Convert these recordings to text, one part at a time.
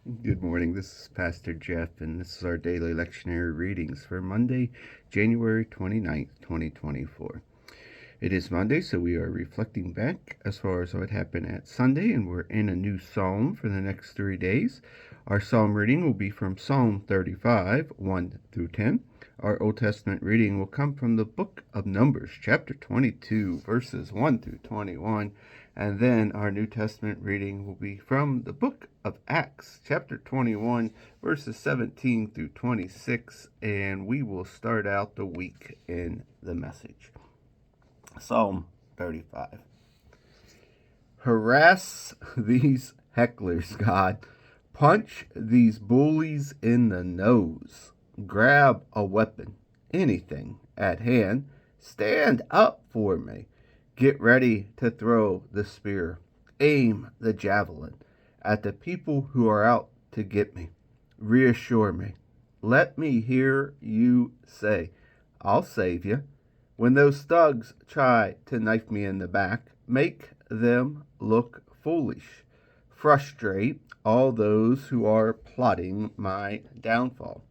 Good morning. This is Pastor Jeff, and this is our daily lectionary readings for Monday, January 29th, 2024. It is Monday, so we are reflecting back as far as what happened at Sunday, and we're in a new psalm for the next 3 days. Our psalm reading will be from Psalm 35, 1 through 10. Our Old Testament reading will come from the book of Numbers, chapter 22, verses 1 through 21. And then our New Testament reading will be from the book of Acts, chapter 21, verses 17 through 26. And we will start out the week in the Message. Psalm 35. Harass these hecklers, God. Punch these bullies in the nose. Grab a weapon, anything at hand. Stand up for me. Get ready to throw the spear. Aim the javelin at the people who are out to get me. Reassure me. Let me hear you say, I'll save you. When those thugs try to knife me in the back, make them look foolish. Frustrate all those who are plotting my downfall.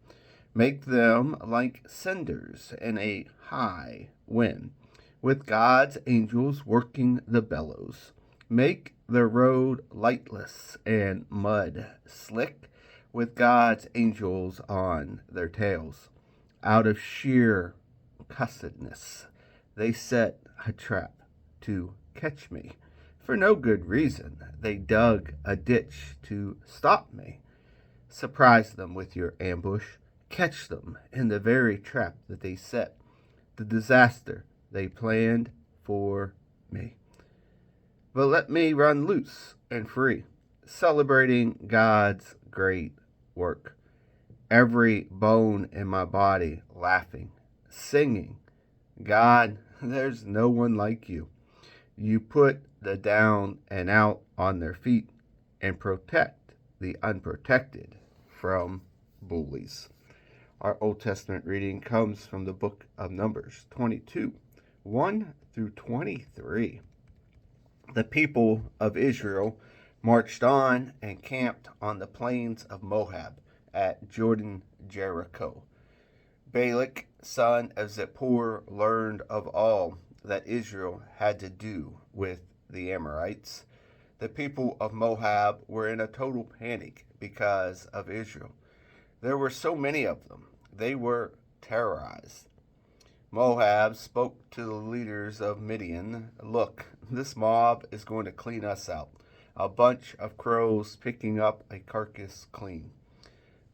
Make them like cinders in a high wind, with God's angels working the bellows. Make the road lightless and mud slick, with God's angels on their tails. Out of sheer cussedness, they set a trap to catch me. For no good reason, they dug a ditch to stop me. Surprise them with your ambush. Catch them in the very trap that they set, the disaster they planned for me. But let me run loose and free, celebrating God's great work. Every bone in my body laughing, singing, God, there's no one like you. You put the down and out on their feet and protect the unprotected from bullies. Our Old Testament reading comes from the book of Numbers 22, 1 through 23. The people of Israel marched on and camped on the plains of Moab at Jordan Jericho. Balak, son of Zippor, learned of all that Israel had to do with the Amorites. The people of Moab were in a total panic because of Israel. There were so many of them, they were terrorized. Moab spoke to the leaders of Midian, Look, this mob is going to clean us out. A bunch of crows picking up a carcass clean.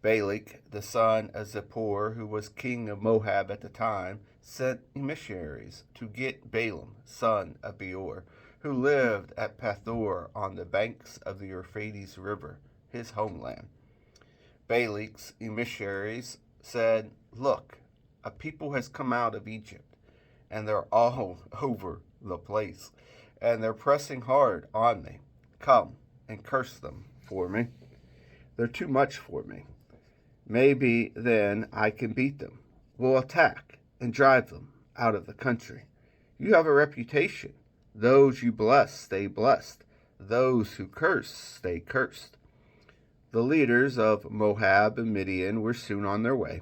Balak, the son of Zippor, who was king of Moab at the time, sent emissaries to get Balaam, son of Beor, who lived at Pethor on the banks of the Euphrates River, his homeland. Balak's emissaries said, Look, a people has come out of Egypt, and they're all over the place, and they're pressing hard on me. Come and curse them for me. They're too much for me. Maybe then I can beat them. We'll attack and drive them out of the country. You have a reputation. Those you bless stay blessed. Those who curse stay cursed. The leaders of Moab and Midian were soon on their way,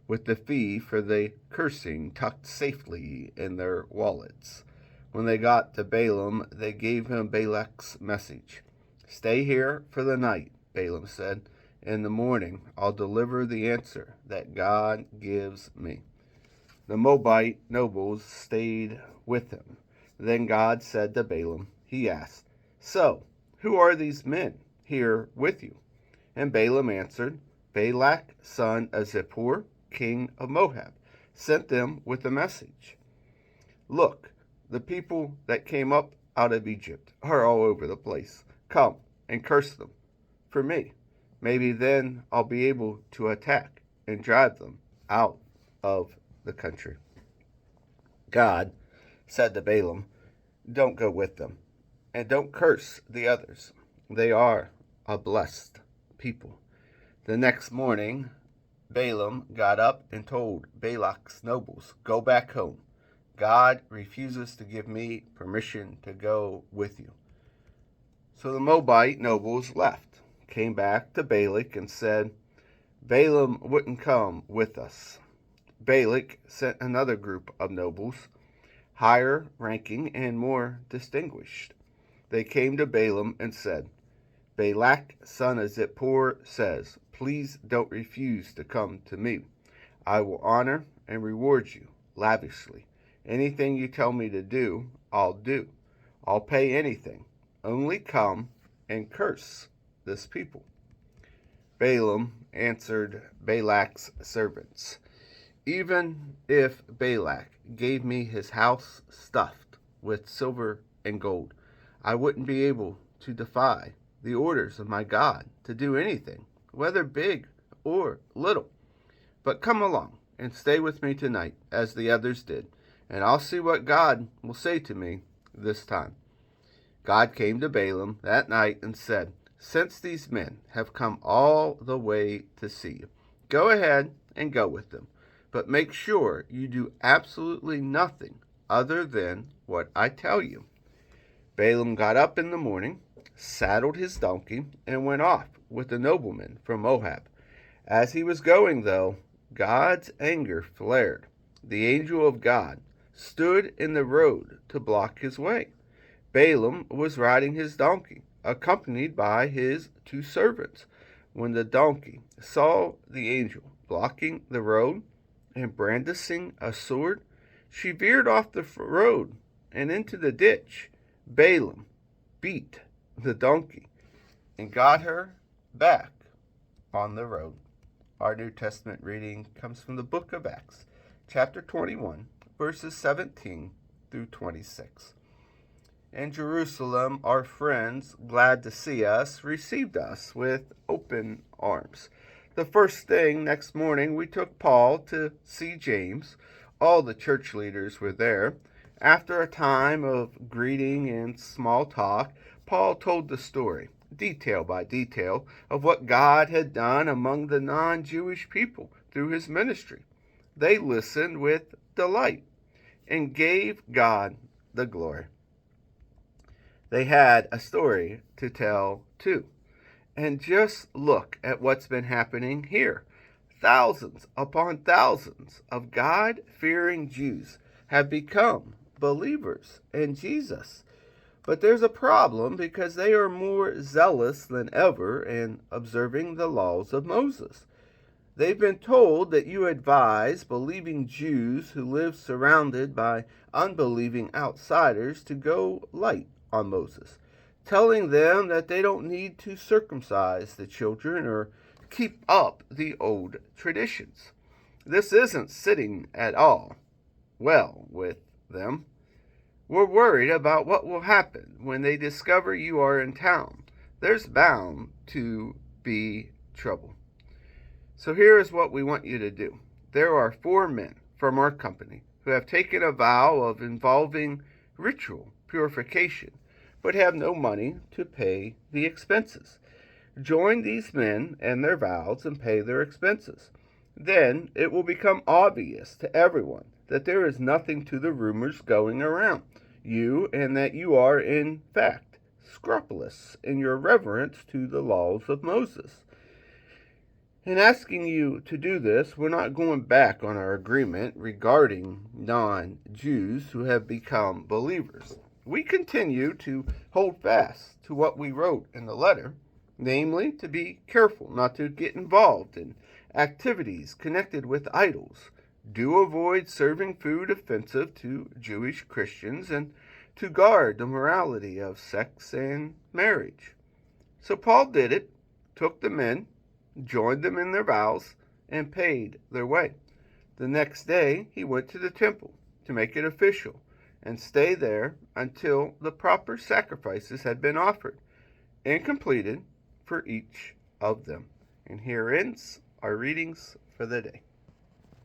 with the fee for the cursing tucked safely in their wallets. When they got to Balaam, they gave him Balak's message. Stay here for the night, Balaam said. In the morning, I'll deliver the answer that God gives me. The Moabite nobles stayed with him. Then God said to Balaam, he asked, So, who are these men here with you? And Balaam answered, Balak, son of Zippor, king of Moab, sent them with a message. Look, the people that came up out of Egypt are all over the place. Come and curse them for me. Maybe then I'll be able to attack and drive them out of the country. God said to Balaam, Don't go with them, and don't curse the others. They are a blessed people. The next morning, Balaam got up and told Balak's nobles, Go back home. God refuses to give me permission to go with you. So the Moabite nobles left, came back to Balak and said, Balaam wouldn't come with us. Balak sent another group of nobles, higher ranking and more distinguished. They came to Balaam and said, Balak, son of Zippor, says, Please don't refuse to come to me. I will honor and reward you lavishly. Anything you tell me to do, I'll do. I'll pay anything. Only come and curse this people. Balaam answered Balak's servants, Even if Balak gave me his house stuffed with silver and gold, I wouldn't be able to defy the orders of my God to do anything, whether big or little. But come along and stay with me tonight, as the others did, and I'll see what God will say to me this time. God came to Balaam that night and said, Since these men have come all the way to see you, go ahead and go with them, but make sure you do absolutely nothing other than what I tell you. Balaam got up in the morning, saddled his donkey, and went off with the nobleman from Moab. As he was going, though, God's anger flared. The angel of God stood in the road to block his way. Balaam was riding his donkey, accompanied by his 2 servants. When the donkey saw the angel blocking the road and brandishing a sword, she veered off the road and into the ditch. Balaam beat the donkey and got her back on the road. Our New Testament reading comes from the book of Acts, chapter 21, verses 17 through 26. In Jerusalem, our friends, glad to see us, received us with open arms. The first thing next morning, we took Paul to see James. All the church leaders were there. After a time of greeting and small talk, Paul told the story, detail by detail, of what God had done among the non-Jewish people through his ministry. They listened with delight and gave God the glory. They had a story to tell, too. And just look at what's been happening here. Thousands upon thousands of God-fearing Jews have become believers in Jesus. But there's a problem because they are more zealous than ever in observing the laws of Moses. They've been told that you advise believing Jews who live surrounded by unbelieving outsiders to go light on Moses, telling them that they don't need to circumcise the children or keep up the old traditions. This isn't sitting at all well with them. We're worried about what will happen when they discover you are in town. There's bound to be trouble. So here is what we want you to do. There are 4 men from our company who have taken a vow of involving ritual purification, but have no money to pay the expenses. Join these men and their vows and pay their expenses. Then it will become obvious to everyone that there is nothing to the rumors going around you, and that you are, in fact, scrupulous in your reverence to the laws of Moses. In asking you to do this, we're not going back on our agreement regarding non-Jews who have become believers. We continue to hold fast to what we wrote in the letter, namely to be careful not to get involved in activities connected with idols. Do avoid serving food offensive to Jewish Christians and to guard the morality of sex and marriage. So Paul did it, took the men, joined them in their vows, and paid their way. The next day he went to the temple to make it official and stay there until the proper sacrifices had been offered and completed for each of them. And here ends our readings for the day.